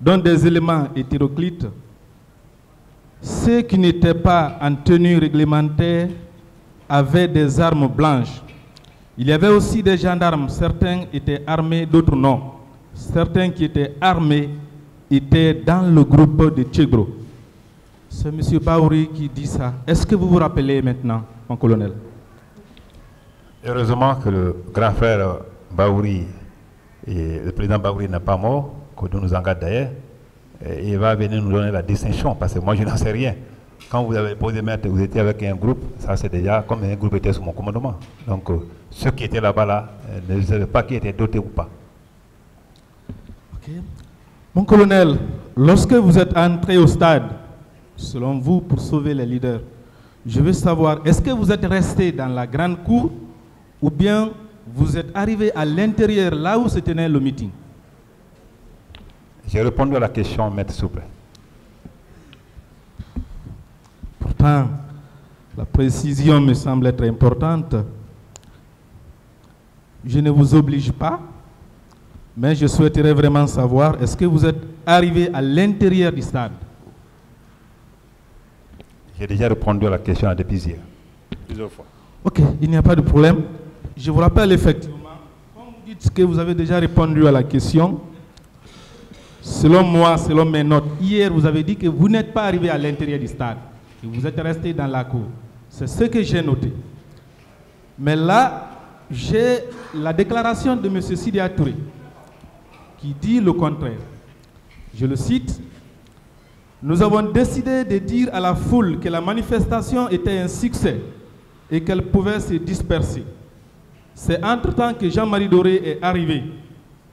dont des éléments hétéroclites. Ceux qui n'étaient pas en tenue réglementaire avaient des armes blanches. Il y avait aussi des gendarmes, certains étaient armés, d'autres non. Certains qui étaient armés étaient dans le groupe de Tchegro. C'est M. Baouri qui dit ça. Est-ce que vous vous rappelez maintenant, mon colonel? Heureusement que le grand frère Baouri, et le président Baouri n'est pas mort, que nous engage d'ailleurs. Il va venir nous donner la distinction, parce que moi je n'en sais rien. Quand vous avez posé maître, vous étiez avec un groupe, ça c'est déjà comme un groupe était sous mon commandement. Donc ceux qui étaient là-bas, là, ne savaient pas qui était doté ou pas. Okay. Mon colonel, lorsque vous êtes entré au stade, selon vous, pour sauver les leaders, je veux savoir, est-ce que vous êtes resté dans la grande cour ou bien vous êtes arrivé à l'intérieur, là où se tenait le meeting? J'ai répondu à la question, maître, s'il vous plaît. Pourtant, la précision me semble être importante. Je ne vous oblige pas, mais je souhaiterais vraiment savoir, est-ce que vous êtes arrivé à l'intérieur du stade? J'ai déjà répondu à la question à plusieurs fois. Ok, il n'y a pas de problème. Je vous rappelle effectivement, quand vous dites que vous avez déjà répondu à la question, selon moi, selon mes notes, hier vous avez dit que vous n'êtes pas arrivé à l'intérieur du stade, que vous êtes resté dans la cour. C'est ce que j'ai noté. Mais là, j'ai la déclaration de M. Sidia Touré qui dit le contraire. Je le cite. Nous avons décidé de dire à la foule que la manifestation était un succès et qu'elle pouvait se disperser. C'est entre-temps que Jean-Marie Doré est arrivé.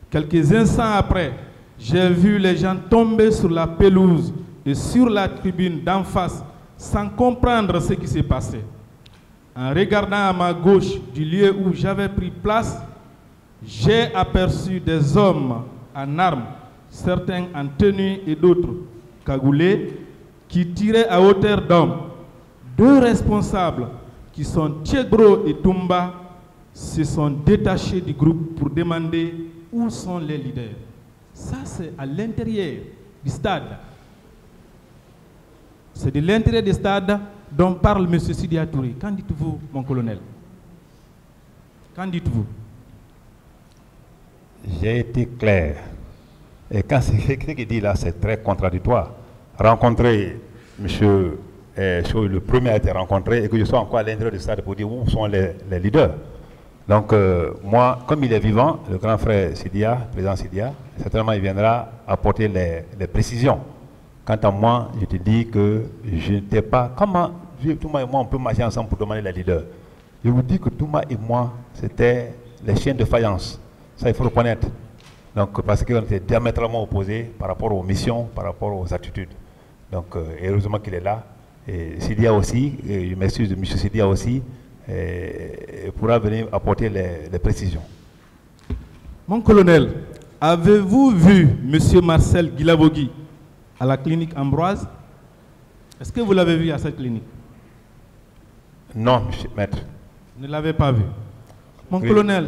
Quelques instants après, j'ai vu les gens tomber sur la pelouse et sur la tribune d'en face sans comprendre ce qui s'est passé. En regardant à ma gauche du lieu où j'avais pris place, j'ai aperçu des hommes en armes, certains en tenue et d'autres cagoulés, qui tiraient à hauteur d'hommes. Deux responsables, qui sont Tchegro et Toumba, se sont détachés du groupe pour demander où sont les leaders. Ça, c'est à l'intérieur du stade. C'est de l'intérieur du stade dont parle M. Sidia Touré. Qu'en dites-vous, mon colonel? Qu'en dites-vous? J'ai été clair. Et quand ce qu'il dit là, c'est très contradictoire. Rencontrer monsieur le premier a été rencontré et que je sois encore à l'intérieur du stade pour dire où sont les leaders. Donc moi, comme il est vivant, le grand frère Sidia, le président Sidia, certainement il viendra apporter les précisions. Quant à moi, je te dis que je n'étais pas... Comment Touma et moi on peut marcher ensemble pour demander les leaders? Je vous dis que Touma et moi, c'était les chiens de faïence. Ça, il faut le connaître. Donc, parce qu'on était diamétralement opposés par rapport aux missions, par rapport aux attitudes. Donc, heureusement qu'il est là. Et Sidia aussi, je m'excuse de M. Sidia aussi, pourra venir apporter les précisions. Mon colonel, avez-vous vu M. Marcel Guilabogui à la clinique Ambroise? Est-ce que vous l'avez vu à cette clinique? Non, monsieur maître. Vous ne l'avez pas vu. Mon colonel,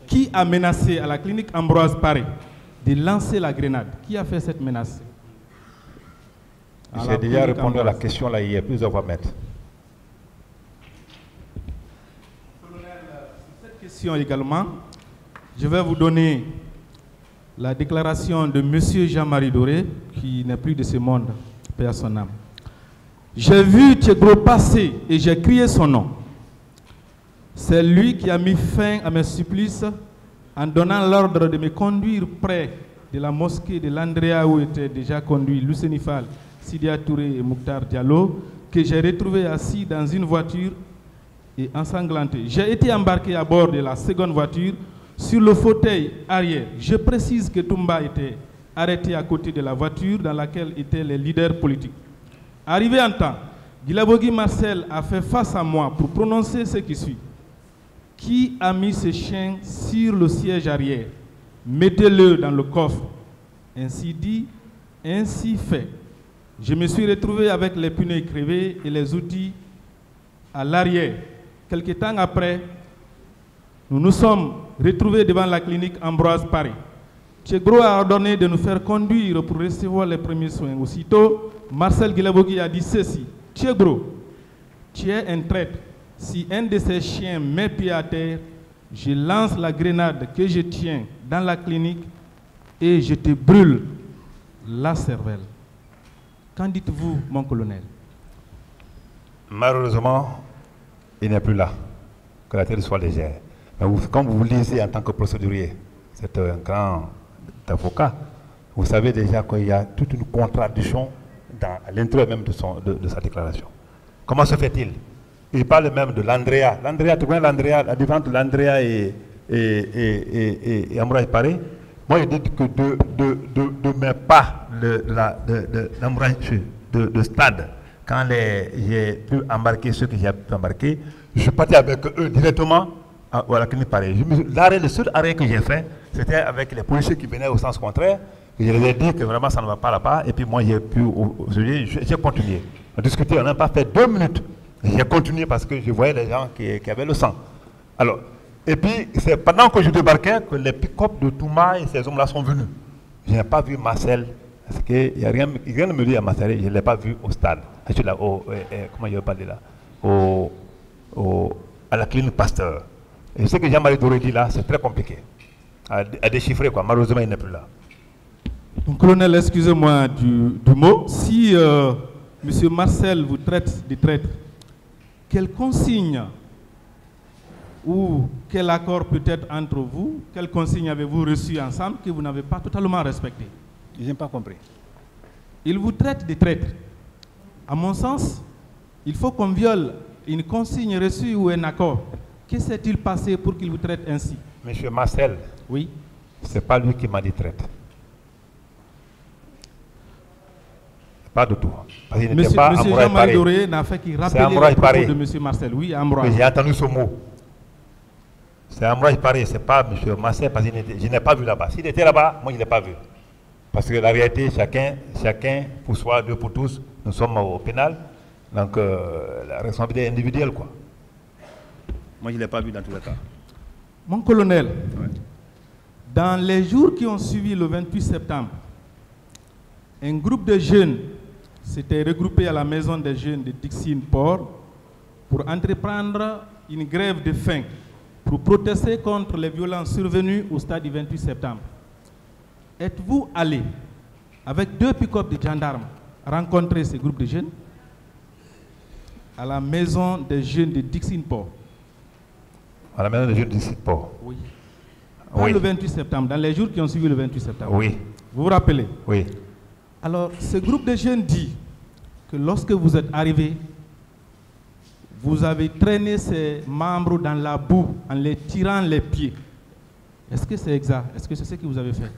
qui a menacé à la clinique Ambroise Paré de lancer la grenade? Qui a fait cette menace? J'ai déjà répondu à la question là hier, plusieurs fois, maître. Colonel, sur cette question également, je vais vous donner la déclaration de M. Jean-Marie Doré, qui n'est plus de ce monde, paix à son âme. J'ai vu Tchegro passer et j'ai crié son nom. C'est lui qui a mis fin à mes supplices en donnant l'ordre de me conduire près de la mosquée de l'Andrea où étaient déjà conduits Lucénifal, Sidia Touré et Mouktar Diallo, que j'ai retrouvé assis dans une voiture et ensanglanté. J'ai été embarqué à bord de la seconde voiture sur le fauteuil arrière. Je précise que Toumba était arrêté à côté de la voiture dans laquelle étaient les leaders politiques. Arrivé en temps, Guilabogui Marcel a fait face à moi pour prononcer ce qui suit. Qui a mis ce chien sur le siège arrière? Mettez-le dans le coffre. Ainsi dit, ainsi fait. Je me suis retrouvé avec les pneus crevés et les outils à l'arrière. Quelque temps après, nous nous sommes retrouvés devant la clinique Ambroise Paré. Tchegro a ordonné de nous faire conduire pour recevoir les premiers soins. Aussitôt, Marcel Guilabogui a dit ceci. Tchegro, tu es un traître. Si un de ces chiens met pied à terre, je lance la grenade que je tiens dans la clinique et je te brûle la cervelle. Qu'en dites-vous, mon colonel? Malheureusement, il n'est plus là. Que la tête soit légère. Mais comme vous lisez en tant que procédurier, c'est un grand avocat, vous savez déjà qu'il y a toute une contradiction à l'intérieur même de sa déclaration. Comment se fait-il? Il parle même de l'Andrea. L'Andrea, tu connais l'Andrea, la différence de l'Andrea et Amouraï Paré. Moi, je dis que de mes pas de stade, quand j'ai pu embarquer ceux que j'ai pu embarquer, je suis parti avec eux directement à la clinique Paré. Le seul arrêt que j'ai fait, c'était avec les policiers qui venaient au sens contraire. Je leur ai dit que vraiment ça ne va pas là-bas. Et puis moi, j'ai continué. On a discuté, on n'a pas fait 2 minutes. J'ai continué parce que je voyais les gens qui avaient le sang. Alors, et puis, c'est pendant que je débarquais que les pick-up de Touma et ces hommes-là sont venus. Je n'ai pas vu Marcel, parce qu'il n'y a rien de me dire à Marcel, je ne l'ai pas vu au stade. Là, comment il va parler là? À la clinique Pasteur. Et ce que Jean-Marie Doré dit là, c'est très compliqué à déchiffrer, quoi. Malheureusement, il n'est plus là. Donc, colonel, excusez-moi du mot. Si M. Marcel vous traite de traître, quelle consigne ou quel accord peut-être entre vous, quelle consigne avez-vous reçu ensemble que vous n'avez pas totalement respecté? Je n'ai pas compris. Il vous traite de traître. À mon sens, il faut qu'on viole une consigne reçue ou un accord. Que s'est-il passé pour qu'il vous traite ainsi? Monsieur Marcel, oui. Ce n'est pas lui qui m'a dit traître. Pas du tout. Parce qu'il n'était pas Monsieur Jean-Marie Doré n'a fait qu'il rappelle les propos de Monsieur Marcel. Oui, Ambroise. J'ai entendu ce mot. C'est Ambroise Paré, ce n'est pas Monsieur Marcel, parce que je n'ai pas vu là-bas. S'il était là-bas, moi je ne l'ai pas vu. Parce que la réalité, chacun pour soi, Dieu pour tous, nous sommes au pénal. Donc la responsabilité est individuelle, quoi. Moi je ne l'ai pas vu dans tous les cas. Mon colonel, ouais. Dans les jours qui ont suivi le 28 septembre, un groupe de jeunes s'était regroupé à la maison des jeunes de Dixine-Port pour entreprendre une grève de faim pour protester contre les violences survenues au stade du 28 septembre. Êtes-vous allé, avec 2 pick-up de gendarmes, rencontrer ce groupe de jeunes à la maison des jeunes de Dixine-Port? À la maison des jeunes de Dixine-Port? Oui. Pas oui. Le 28 septembre, dans les jours qui ont suivi le 28 septembre. Oui. Vous vous rappelez? Oui. Alors, ce groupe de jeunes dit que lorsque vous êtes arrivés, vous avez traîné ces membres dans la boue en les tirant les pieds. Est-ce que c'est exact? Est-ce que c'est ce que vous avez fait?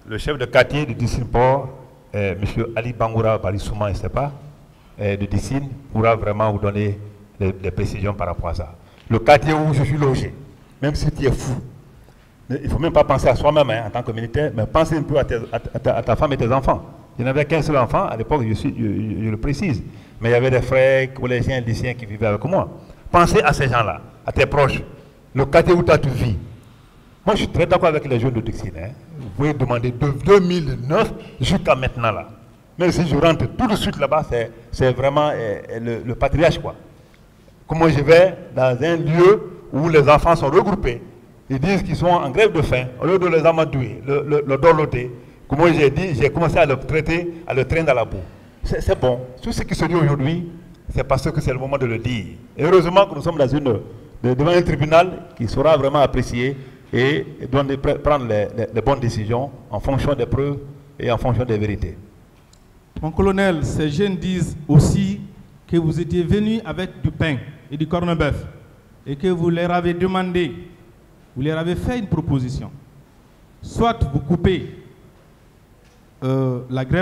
Le chef de quartier de Dixine-Port, M. Ali Bangoura Balissouma, je ne sais pas, de Dixine, pourra vraiment vous donner des précisions par rapport à ça. Le quartier où je suis logé, même si tu es fou, il ne faut même pas penser à soi-même hein, en tant que militaire, mais pensez un peu à ta femme et tes enfants. Je n'avais qu'un seul enfant, à l'époque, je le précise. Mais il y avait des frères, collégiens, lycéens qui vivaient avec moi. Pensez à ces gens-là, à tes proches, le quartier où tu vis. Moi, je suis très d'accord avec les jeunes de Dixine. Hein. Vous pouvez demander de 2009 jusqu'à maintenant. Là. Même si je rentre tout de suite là-bas, c'est vraiment le patriarche. Quoi. Comment je vais dans un lieu où les enfants sont regroupés, ils disent qu'ils sont en grève de faim, au lieu de les amadouer, le dorloter. Comment j'ai dit, j'ai commencé à le traiter, à le traîner dans la boue. C'est bon. Tout ce qui se dit aujourd'hui, c'est parce que c'est le moment de le dire. Et heureusement que nous sommes devant un tribunal qui saura vraiment apprécier et doit prendre les bonnes décisions en fonction des preuves et en fonction des vérités. Mon colonel, ces jeunes disent aussi que vous étiez venu avec du pain et du corned-beef et que vous leur avez demandé, vous leur avez fait une proposition. Soit vous coupez la grève